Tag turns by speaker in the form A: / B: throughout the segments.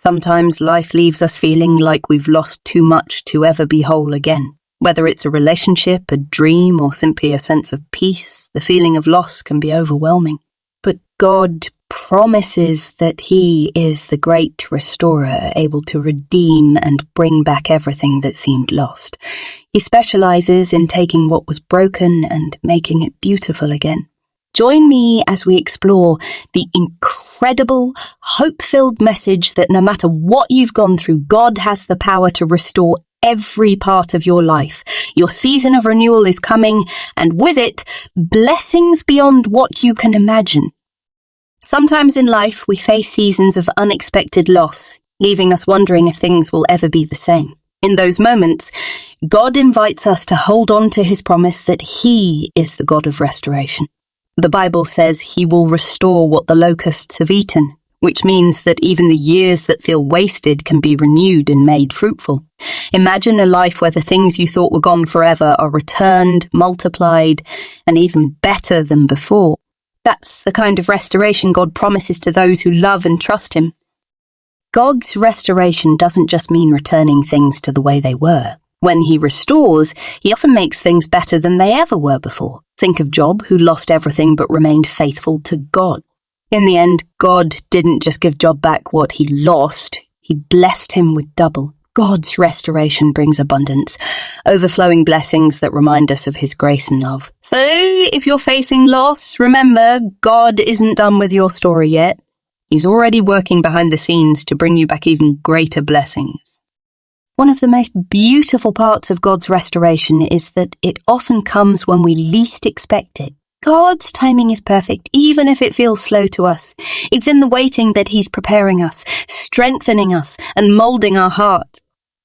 A: Sometimes life leaves us feeling like we've lost too much to ever be whole again. Whether it's a relationship, a dream, or simply a sense of peace, the feeling of loss can be overwhelming. But God promises that He is the great restorer, able to redeem and bring back everything that seemed lost. He specializes in taking what was broken and making it beautiful again. Join me as we explore the incredible, hope-filled message that no matter what you've gone through, God has the power to restore every part of your life. Your season of renewal is coming, and with it, blessings beyond what you can imagine. Sometimes in life, we face seasons of unexpected loss, leaving us wondering if things will ever be the same. In those moments, God invites us to hold on to His promise that He is the God of restoration. The Bible says He will restore what the locusts have eaten, which means that even the years that feel wasted can be renewed and made fruitful. Imagine a life where the things you thought were gone forever are returned, multiplied, and even better than before. That's the kind of restoration God promises to those who love and trust Him. God's restoration doesn't just mean returning things to the way they were. When He restores, He often makes things better than they ever were before. Think of Job, who lost everything but remained faithful to God. In the end, God didn't just give Job back what he lost, He blessed him with double. God's restoration brings abundance, overflowing blessings that remind us of His grace and love. So, if you're facing loss, remember, God isn't done with your story yet. He's already working behind the scenes to bring you back even greater blessings. One of the most beautiful parts of God's restoration is that it often comes when we least expect it. God's timing is perfect, even if it feels slow to us. It's in the waiting that He's preparing us, strengthening us, and molding our heart.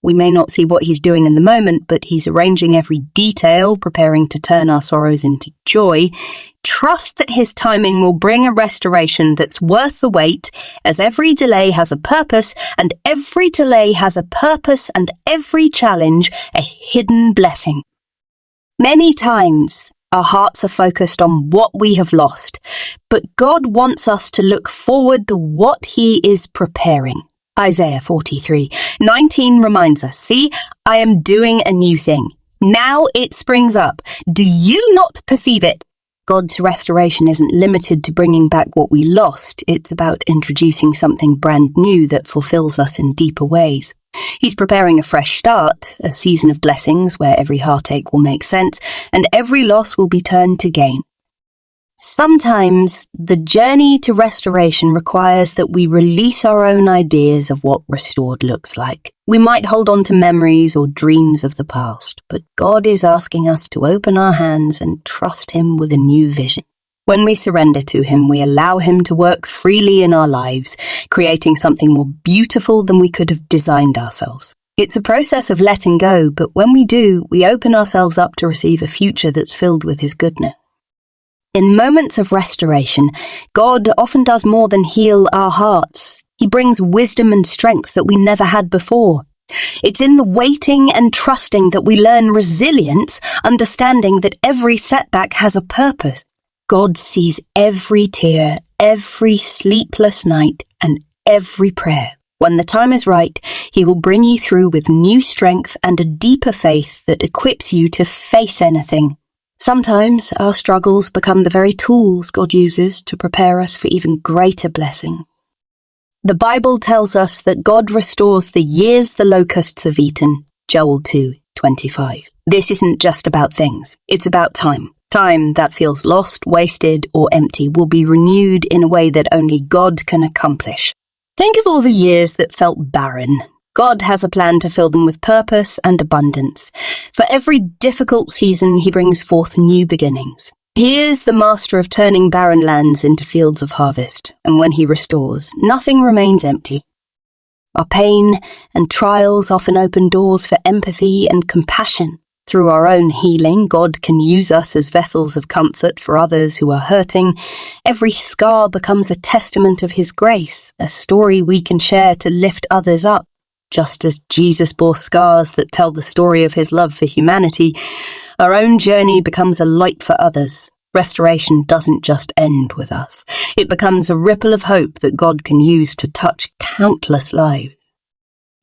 A: We may not see what He's doing in the moment, but He's arranging every detail, preparing to turn our sorrows into joy. Trust that His timing will bring a restoration that's worth the wait, as every delay has a purpose, and every delay has a purpose, and every challenge a hidden blessing. Many times, our hearts are focused on what we have lost, but God wants us to look forward to what He is preparing. Isaiah 43:19 reminds us, "See, I am doing a new thing. Now it springs up. Do you not perceive it?" God's restoration isn't limited to bringing back what we lost. It's about introducing something brand new that fulfills us in deeper ways. He's preparing a fresh start, a season of blessings where every heartache will make sense and every loss will be turned to gain. Sometimes the journey to restoration requires that we release our own ideas of what restored looks like. We might hold on to memories or dreams of the past, but God is asking us to open our hands and trust Him with a new vision. When we surrender to Him, we allow Him to work freely in our lives, creating something more beautiful than we could have designed ourselves. It's a process of letting go, but when we do, we open ourselves up to receive a future that's filled with His goodness. In moments of restoration, God often does more than heal our hearts. He brings wisdom and strength that we never had before. It's in the waiting and trusting that we learn resilience, understanding that every setback has a purpose. God sees every tear, every sleepless night, and every prayer. When the time is right, He will bring you through with new strength and a deeper faith that equips you to face anything. Sometimes our struggles become the very tools God uses to prepare us for even greater blessing. The Bible tells us that God restores the years the locusts have eaten, Joel 2:25. This isn't just about things, it's about time. Time that feels lost, wasted, or empty will be renewed in a way that only God can accomplish. Think of all the years that felt barren. God has a plan to fill them with purpose and abundance. For every difficult season, He brings forth new beginnings. He is the master of turning barren lands into fields of harvest, and when He restores, nothing remains empty. Our pain and trials often open doors for empathy and compassion. Through our own healing, God can use us as vessels of comfort for others who are hurting. Every scar becomes a testament of His grace, a story we can share to lift others up. Just as Jesus bore scars that tell the story of His love for humanity, our own journey becomes a light for others. Restoration doesn't just end with us. It becomes a ripple of hope that God can use to touch countless lives.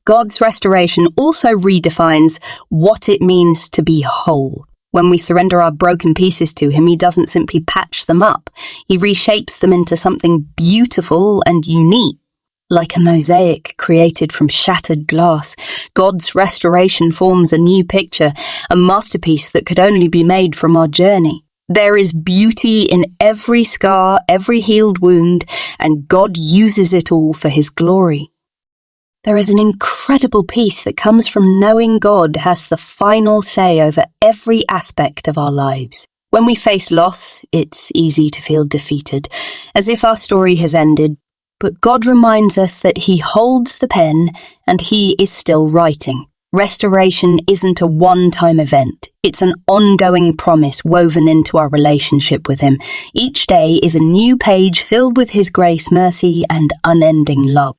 A: God's restoration also redefines what it means to be whole. When we surrender our broken pieces to Him, He doesn't simply patch them up. He reshapes them into something beautiful and unique. Like a mosaic created from shattered glass, God's restoration forms a new picture, a masterpiece that could only be made from our journey. There is beauty in every scar, every healed wound, and God uses it all for His glory. There is an incredible peace that comes from knowing God has the final say over every aspect of our lives. When we face loss, it's easy to feel defeated, as if our story has ended. But God reminds us that He holds the pen and He is still writing. Restoration isn't a one-time event. It's an ongoing promise woven into our relationship with Him. Each day is a new page filled with His grace, mercy, and unending love.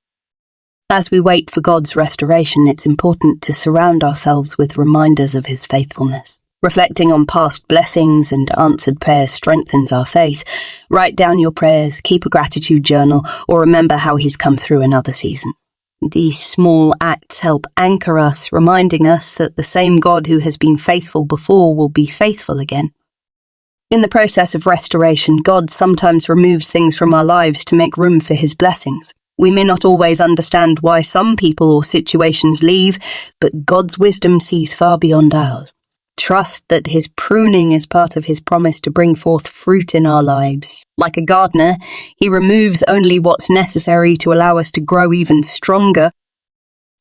A: As we wait for God's restoration, it's important to surround ourselves with reminders of His faithfulness. Reflecting on past blessings and answered prayers strengthens our faith. Write down your prayers, keep a gratitude journal, or remember how He's come through another season. These small acts help anchor us, reminding us that the same God who has been faithful before will be faithful again. In the process of restoration, God sometimes removes things from our lives to make room for His blessings. We may not always understand why some people or situations leave, but God's wisdom sees far beyond ours. Trust that His pruning is part of His promise to bring forth fruit in our lives. Like a gardener, He removes only what's necessary to allow us to grow even stronger.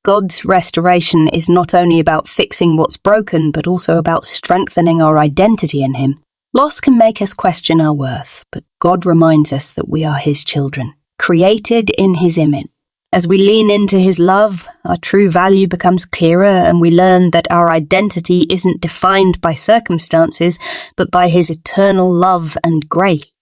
A: God's restoration is not only about fixing what's broken, but also about strengthening our identity in Him. Loss can make us question our worth, but God reminds us that we are His children, created in His image. As we lean into His love, our true value becomes clearer, and we learn that our identity isn't defined by circumstances, but by His eternal love and grace.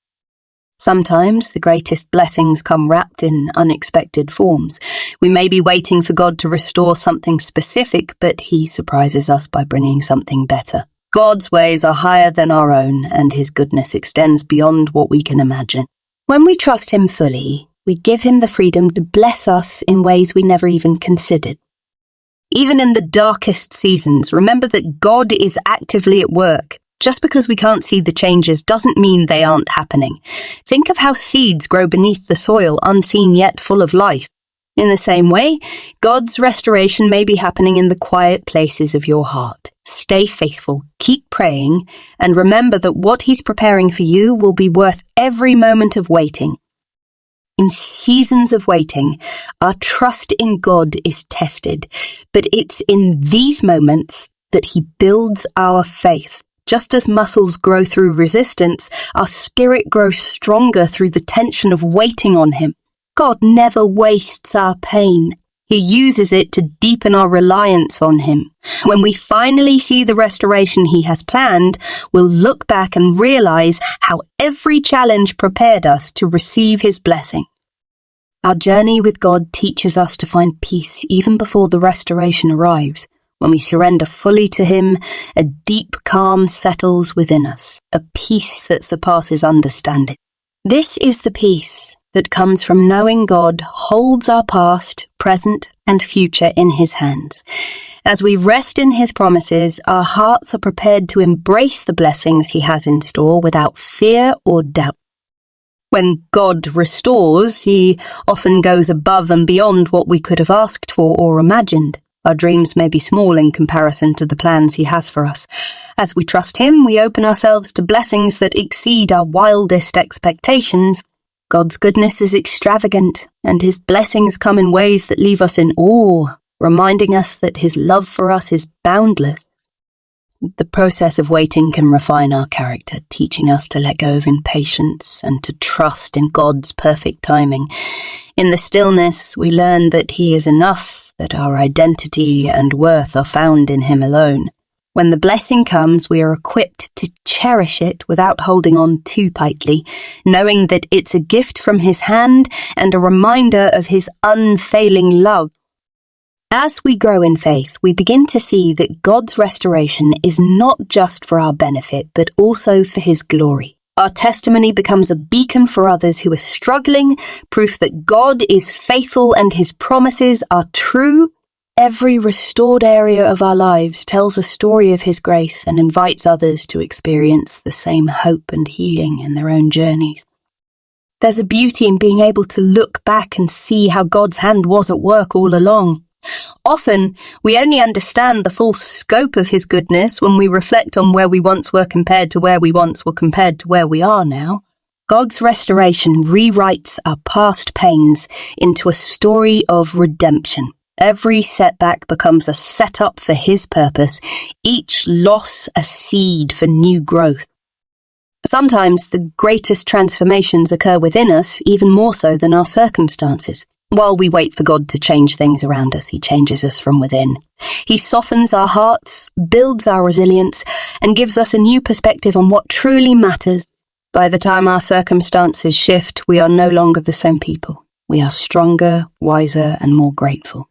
A: Sometimes the greatest blessings come wrapped in unexpected forms. We may be waiting for God to restore something specific, but He surprises us by bringing something better. God's ways are higher than our own, and His goodness extends beyond what we can imagine. When we trust Him fully, we give Him the freedom to bless us in ways we never even considered. Even in the darkest seasons, remember that God is actively at work. Just because we can't see the changes doesn't mean they aren't happening. Think of how seeds grow beneath the soil, unseen yet full of life. In the same way, God's restoration may be happening in the quiet places of your heart. Stay faithful, keep praying, and remember that what He's preparing for you will be worth every moment of waiting. In seasons of waiting, our trust in God is tested, but it's in these moments that He builds our faith. Just as muscles grow through resistance, our spirit grows stronger through the tension of waiting on Him. God never wastes our pain. He uses it to deepen our reliance on Him. When we finally see the restoration He has planned, we'll look back and realize how every challenge prepared us to receive His blessing. Our journey with God teaches us to find peace even before the restoration arrives. When we surrender fully to Him, a deep calm settles within us, a peace that surpasses understanding. This is the peace that comes from knowing God holds our past, present, and future in His hands. As we rest in His promises, our hearts are prepared to embrace the blessings He has in store without fear or doubt. When God restores, He often goes above and beyond what we could have asked for or imagined. Our dreams may be small in comparison to the plans He has for us. As we trust Him, we open ourselves to blessings that exceed our wildest expectations. God's goodness is extravagant, and His blessings come in ways that leave us in awe, reminding us that His love for us is boundless. The process of waiting can refine our character, teaching us to let go of impatience and to trust in God's perfect timing. In the stillness, we learn that He is enough, that our identity and worth are found in Him alone. When the blessing comes, we are equipped to cherish it without holding on too tightly, knowing that it's a gift from His hand and a reminder of His unfailing love. As we grow in faith, we begin to see that God's restoration is not just for our benefit, but also for His glory. Our testimony becomes a beacon for others who are struggling, proof that God is faithful and his promises are true. Every restored area of our lives tells a story of his grace and invites others to experience the same hope and healing in their own journeys. There's a beauty in being able to look back and see how God's hand was at work all along. Often, we only understand the full scope of his goodness when we reflect on where we once were compared to where we once were compared to where we are now. God's restoration rewrites our past pains into a story of redemption. Every setback becomes a setup for his purpose, each loss a seed for new growth. Sometimes the greatest transformations occur within us, even more so than our circumstances. While we wait for God to change things around us, he changes us from within. He softens our hearts, builds our resilience, and gives us a new perspective on what truly matters. By the time our circumstances shift, we are no longer the same people. We are stronger, wiser, and more grateful.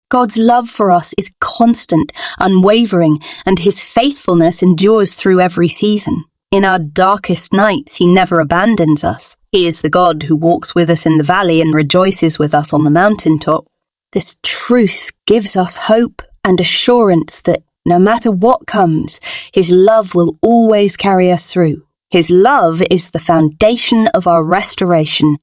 A: God's love for us is constant, unwavering, and his faithfulness endures through every season. In our darkest nights, he never abandons us. He is the God who walks with us in the valley and rejoices with us on the mountaintop. This truth gives us hope and assurance that no matter what comes, his love will always carry us through. His love is the foundation of our restoration.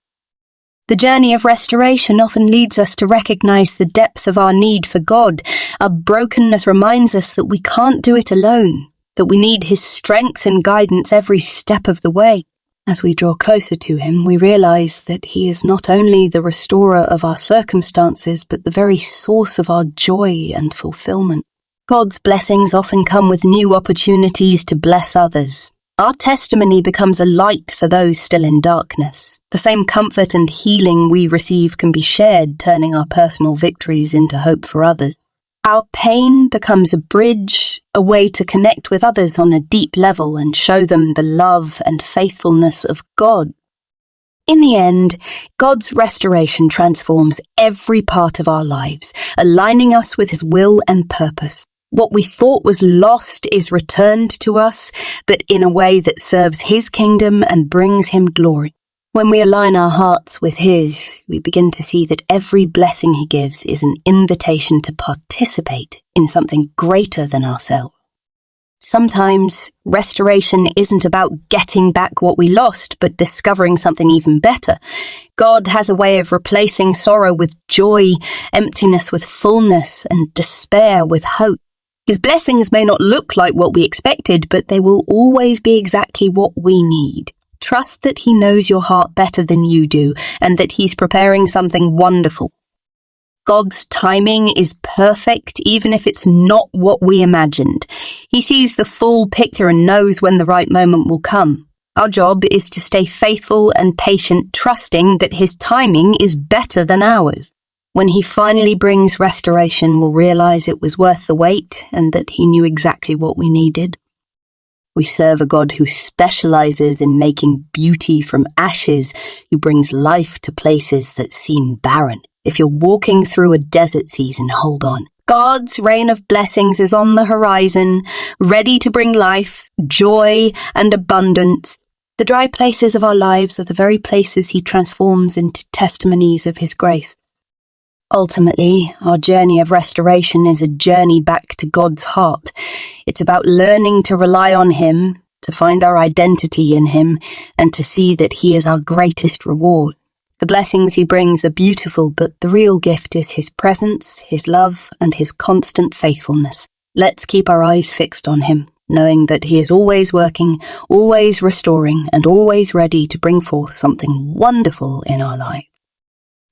A: The journey of restoration often leads us to recognize the depth of our need for God. Our brokenness reminds us that we can't do it alone, that we need his strength and guidance every step of the way. As we draw closer to him, we realize that he is not only the restorer of our circumstances, but the very source of our joy and fulfillment. God's blessings often come with new opportunities to bless others. Our testimony becomes a light for those still in darkness. The same comfort and healing we receive can be shared, turning our personal victories into hope for others. Our pain becomes a bridge, a way to connect with others on a deep level and show them the love and faithfulness of God. In the end, God's restoration transforms every part of our lives, aligning us with his will and purpose. What we thought was lost is returned to us, but in a way that serves his kingdom and brings him glory. When we align our hearts with his, we begin to see that every blessing he gives is an invitation to participate in something greater than ourselves. Sometimes restoration isn't about getting back what we lost, but discovering something even better. God has a way of replacing sorrow with joy, emptiness with fullness, and despair with hope. His blessings may not look like what we expected, but they will always be exactly what we need. Trust that he knows your heart better than you do, and that he's preparing something wonderful. God's timing is perfect, even if it's not what we imagined. He sees the full picture and knows when the right moment will come. Our job is to stay faithful and patient, trusting that his timing is better than ours. When he finally brings restoration, we'll realize it was worth the wait and that he knew exactly what we needed. We serve a God who specializes in making beauty from ashes, who brings life to places that seem barren. If you're walking through a desert season, hold on. God's reign of blessings is on the horizon, ready to bring life, joy, and abundance. The dry places of our lives are the very places he transforms into testimonies of his grace. Ultimately, our journey of restoration is a journey back to God's heart. It's about learning to rely on him, to find our identity in him, and to see that he is our greatest reward. The blessings he brings are beautiful, but the real gift is his presence, his love, and his constant faithfulness. Let's keep our eyes fixed on him, knowing that he is always working, always restoring, and always ready to bring forth something wonderful in our life.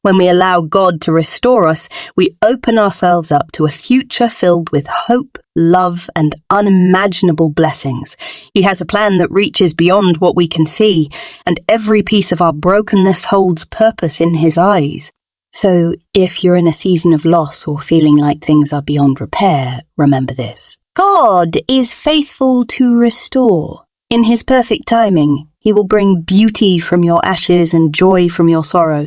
A: When we allow God to restore us, we open ourselves up to a future filled with hope, love, and unimaginable blessings. He has a plan that reaches beyond what we can see, and every piece of our brokenness holds purpose in his eyes. So, if you're in a season of loss or feeling like things are beyond repair, remember this. God is faithful to restore. In his perfect timing, he will bring beauty from your ashes and joy from your sorrow.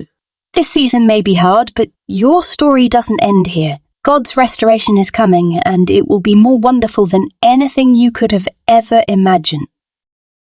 A: This season may be hard, but your story doesn't end here. God's restoration is coming, and it will be more wonderful than anything you could have ever imagined.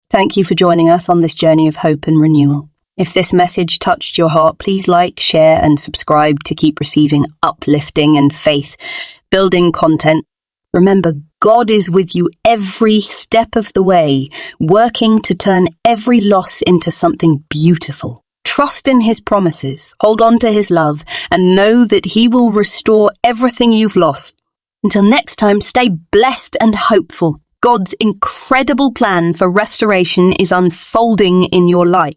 A: Thank you for joining us on this journey of hope and renewal. If this message touched your heart, please like, share, and subscribe to keep receiving uplifting and faith-building content. Remember, God is with you every step of the way, working to turn every loss into something beautiful. Trust in His promises, hold on to His love, and know that He will restore everything you've lost. Until next time, stay blessed and hopeful. God's incredible plan for restoration is unfolding in your life.